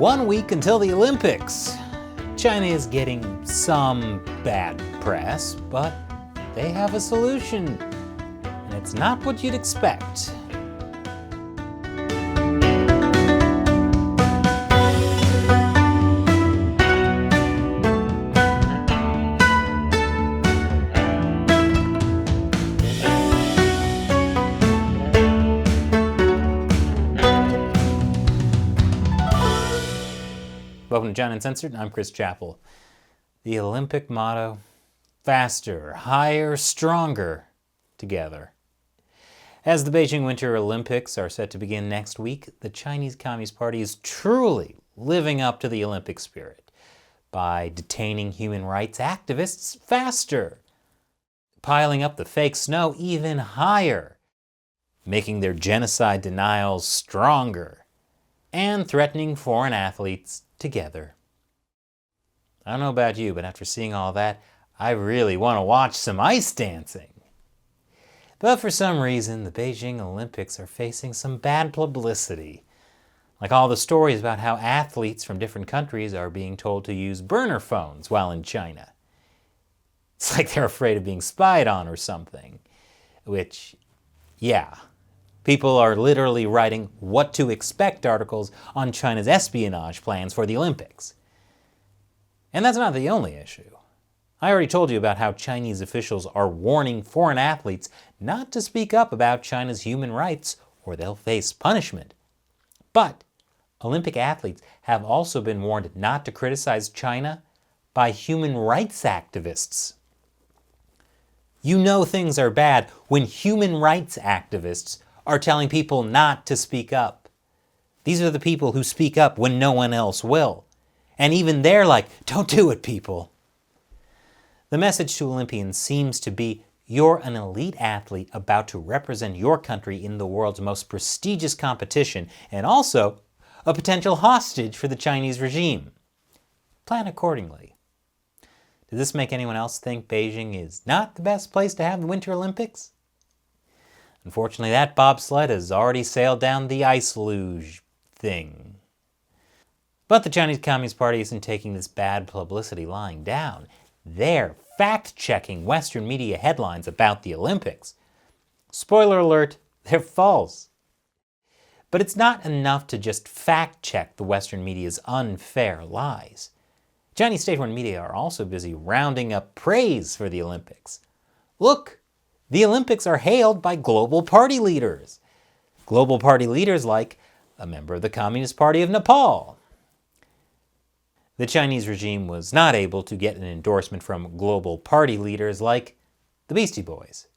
1 week until the Olympics. China is getting some bad press, but they have a solution, and it's not what you'd expect. Welcome to China Uncensored. I'm Chris Chappell. The Olympic motto, faster, higher, stronger, together. As the Beijing Winter Olympics are set to begin next week, the Chinese Communist Party is truly living up to the Olympic spirit by detaining human rights activists faster, piling up the fake snow even higher, making their genocide denials stronger, and threatening foreign athletes together. I don't know about you, but after seeing all that, I really want to watch some ice dancing. But for some reason, the Beijing Olympics are facing some bad publicity. Like all the stories about how athletes from different countries are being told to use burner phones while in China. It's like they're afraid of being spied on or something. Which, yeah. People are literally writing what to expect articles on China's espionage plans for the Olympics. And that's not the only issue. I already told you about how Chinese officials are warning foreign athletes not to speak up about China's human rights or they'll face punishment. But Olympic athletes have also been warned not to criticize China by human rights activists. You know things are bad when human rights activists are telling people not to speak up. These are the people who speak up when no one else will. And even they're like, don't do it, people. The message to Olympians seems to be, you're an elite athlete about to represent your country in the world's most prestigious competition, and also a potential hostage for the Chinese regime. Plan accordingly. Does this make anyone else think Beijing is not the best place to have the Winter Olympics? Unfortunately, that bobsled has already sailed down the ice luge thing. But the Chinese Communist Party isn't taking this bad publicity lying down. They're fact-checking Western media headlines about the Olympics. Spoiler alert, they're false. But it's not enough to just fact-check the Western media's unfair lies. Chinese state-run media are also busy rounding up praise for the Olympics. Look! The Olympics are hailed by global party leaders. Global party leaders like a member of the Communist Party of Nepal. The Chinese regime was not able to get an endorsement from global party leaders like the Beastie Boys.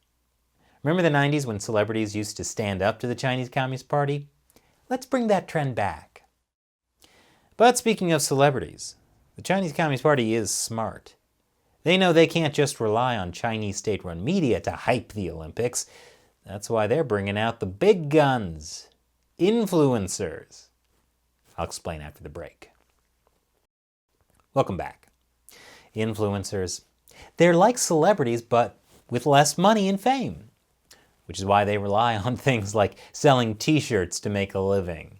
Remember the 90s when celebrities used to stand up to the Chinese Communist Party? Let's bring that trend back. But speaking of celebrities, the Chinese Communist Party is smart. They know they can't just rely on Chinese state-run media to hype the Olympics. That's why they're bringing out the big guns. Influencers. I'll explain after the break. Welcome back. Influencers. They're like celebrities, but with less money and fame. Which is why they rely on things like selling t-shirts to make a living.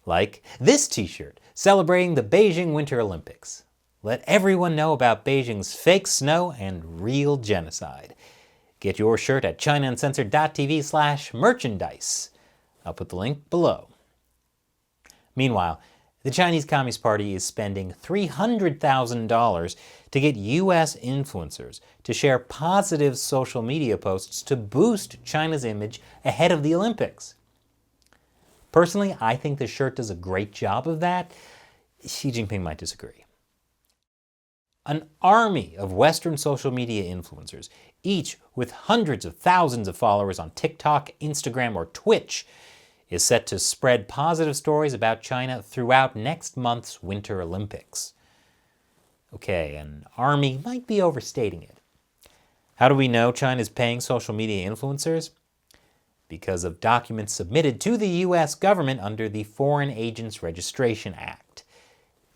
Like this t-shirt, celebrating the Beijing Winter Olympics. Let everyone know about Beijing's fake snow and real genocide. Get your shirt at chinauncensored.tv/merchandise. I'll put the link below. Meanwhile, the Chinese Communist Party is spending $300,000 to get U.S. influencers to share positive social media posts to boost China's image ahead of the Olympics. Personally, I think the shirt does a great job of that. Xi Jinping might disagree. An army of Western social media influencers, each with hundreds of thousands of followers on TikTok, Instagram, or Twitch, is set to spread positive stories about China throughout next month's Winter Olympics. Okay, an army might be overstating it. How do we know China is paying social media influencers? Because of documents submitted to the U.S. government under the Foreign Agents Registration Act.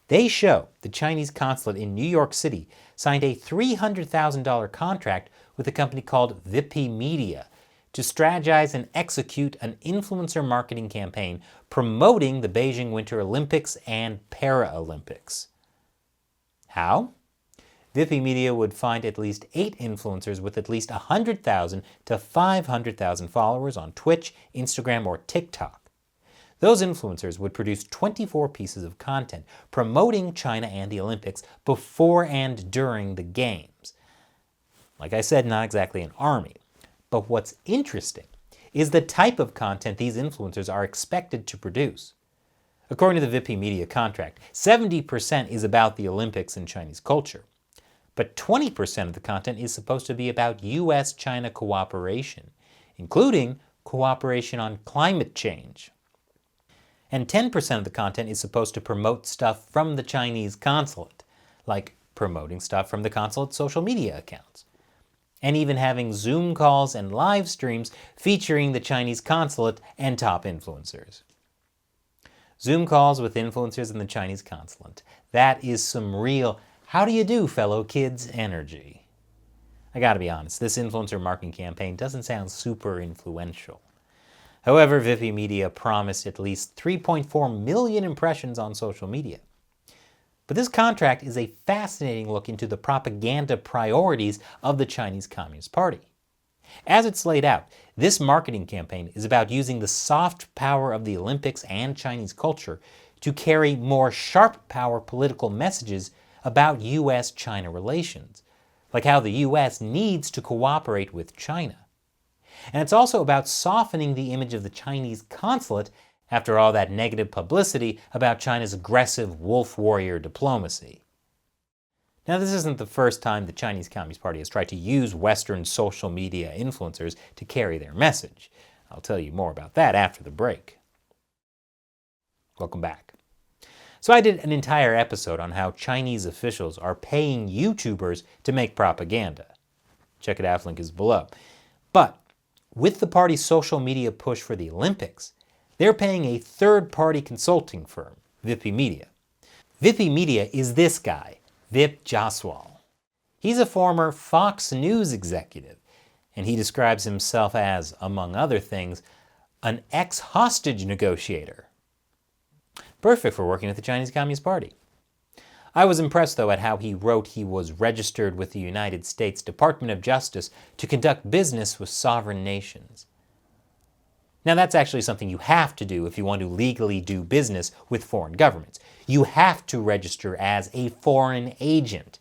They show the Chinese consulate in New York City signed a $300,000 contract with a company called VP Media to strategize and execute an influencer marketing campaign promoting the Beijing Winter Olympics and Paralympics. How? Vipy Media would find at least 8 influencers with at least 100,000 to 500,000 followers on Twitch, Instagram, or TikTok. Those influencers would produce 24 pieces of content promoting China and the Olympics before and during the Games. Like I said, not exactly an army. But what's interesting is the type of content these influencers are expected to produce. According to the Vipy Media contract, 70% is about the Olympics and Chinese culture. But 20% of the content is supposed to be about U.S.-China cooperation, including cooperation on climate change. And 10% of the content is supposed to promote stuff from the Chinese consulate, like promoting stuff from the consulate's social media accounts, and even having Zoom calls and live streams featuring the Chinese consulate and top influencers. Zoom calls with influencers in the Chinese consulate. That is some real, how do you do, fellow kids, energy. I gotta be honest, this influencer marketing campaign doesn't sound super influential. However, Vipy Media promised at least 3.4 million impressions on social media. But this contract is a fascinating look into the propaganda priorities of the Chinese Communist Party. As it's laid out, this marketing campaign is about using the soft power of the Olympics and Chinese culture to carry more sharp power political messages about U.S.-China relations, like how the U.S. needs to cooperate with China. And it's also about softening the image of the Chinese consulate after all that negative publicity about China's aggressive wolf warrior diplomacy. Now, this isn't the first time the Chinese Communist Party has tried to use Western social media influencers to carry their message. I'll tell you more about that after the break. Welcome back. So I did an entire episode on how Chinese officials are paying YouTubers to make propaganda. Check it out, link is below. But with the party's social media push for the Olympics, they're paying a third-party consulting firm, Vipy Media. Vipy Media is this guy, Vip Jaswal. He's a former Fox News executive, and he describes himself as, among other things, an ex-hostage negotiator. Perfect for working at the Chinese Communist Party. I was impressed, though, at how he wrote he was registered with the United States Department of Justice to conduct business with sovereign nations. Now, that's actually something you have to do if you want to legally do business with foreign governments. You have to register as a foreign agent.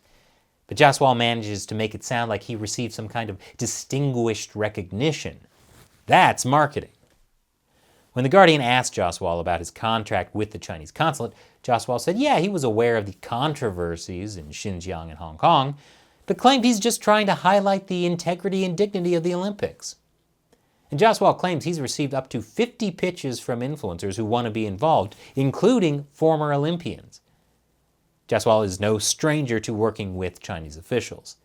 But Jaswal manages to make it sound like he received some kind of distinguished recognition. That's marketing. When The Guardian asked Jaswal about his contract with the Chinese consulate, Jaswal said, yeah, he was aware of the controversies in Xinjiang and Hong Kong, but claimed he's just trying to highlight the integrity and dignity of the Olympics. And Jaswal claims he's received up to 50 pitches from influencers who want to be involved, including former Olympians. Jaswal is no stranger to working with Chinese officials.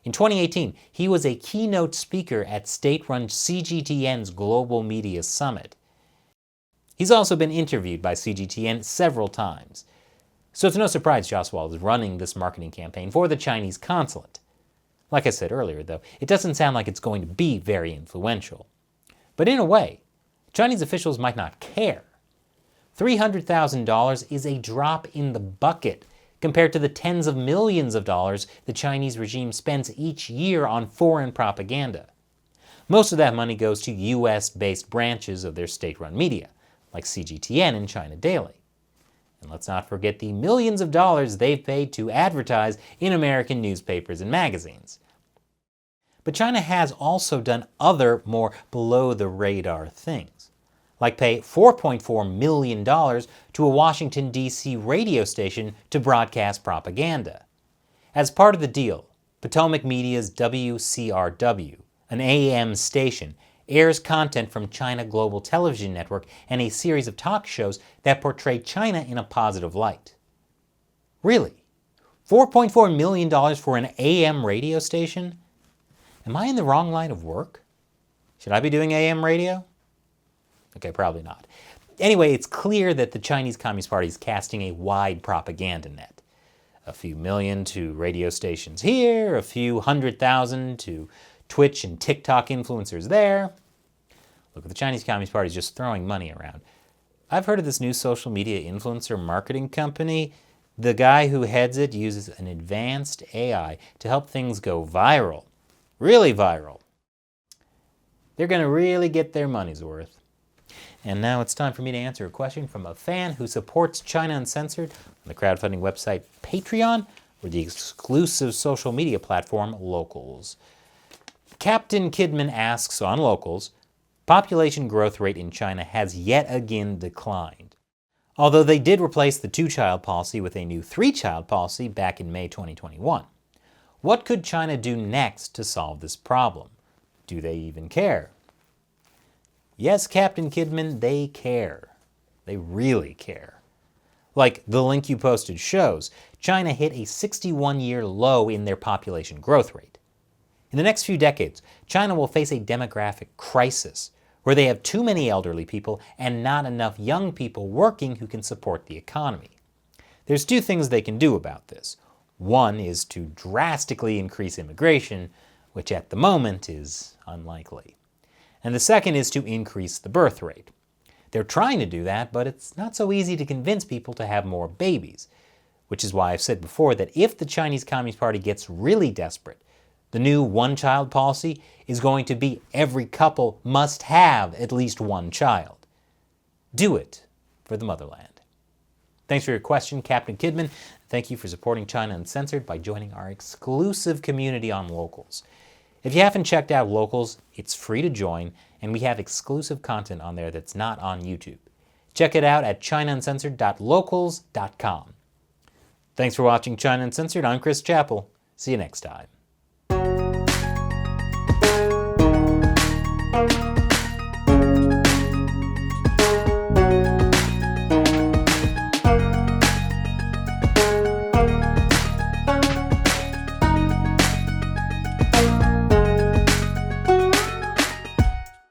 In 2018, he was a keynote speaker at state-run CGTN's Global Media Summit. He's also been interviewed by CGTN several times. So it's no surprise Jaswal is running this marketing campaign for the Chinese consulate. Like I said earlier, though, it doesn't sound like it's going to be very influential. But in a way, Chinese officials might not care. $300,000 is a drop in the bucket compared to the tens of millions of dollars the Chinese regime spends each year on foreign propaganda. Most of that money goes to US-based branches of their state-run media, like CGTN and China Daily. And let's not forget the millions of dollars they've paid to advertise in American newspapers and magazines. But China has also done other, more below-the-radar things, like pay $4.4 million to a Washington, D.C. radio station to broadcast propaganda. As part of the deal, Potomac Media's WCRW, an AM station, airs content from China Global Television Network and a series of talk shows that portray China in a positive light. Really? $4.4 million for an AM radio station? Am I in the wrong line of work? Should I be doing AM radio? Okay, probably not. Anyway, it's clear that the Chinese Communist Party is casting a wide propaganda net. A few million to radio stations here, a few 100,000 to Twitch and TikTok influencers there. Look, the Chinese Communist Party is just throwing money around. I've heard of this new social media influencer marketing company. The guy who heads it uses an advanced AI to help things go viral. Really viral. They're going to really get their money's worth. And now it's time for me to answer a question from a fan who supports China Uncensored on the crowdfunding website Patreon or the exclusive social media platform Locals. Captain Kidman asks on Locals, population growth rate in China has yet again declined. Although they did replace the two-child policy with a new three-child policy back in May 2021. What could China do next to solve this problem? Do they even care? Yes, Captain Kidman, they care. They really care. Like the link you posted shows, China hit a 61-year low in their population growth rate. In the next few decades, China will face a demographic crisis where they have too many elderly people and not enough young people working who can support the economy. There's two things they can do about this. One is to drastically increase immigration, which at the moment is unlikely. And the second is to increase the birth rate. They're trying to do that, but it's not so easy to convince people to have more babies, which is why I've said before that if the Chinese Communist Party gets really desperate, the new one-child policy is going to be every couple must have at least one child. Do it for the motherland. Thanks for your question, Captain Kidman. Thank you for supporting China Uncensored by joining our exclusive community on Locals. If you haven't checked out Locals, it's free to join, and we have exclusive content on there that's not on YouTube. Check it out at chinauncensored.locals.com. Thanks for watching China Uncensored. I'm Chris Chappell. See you next time.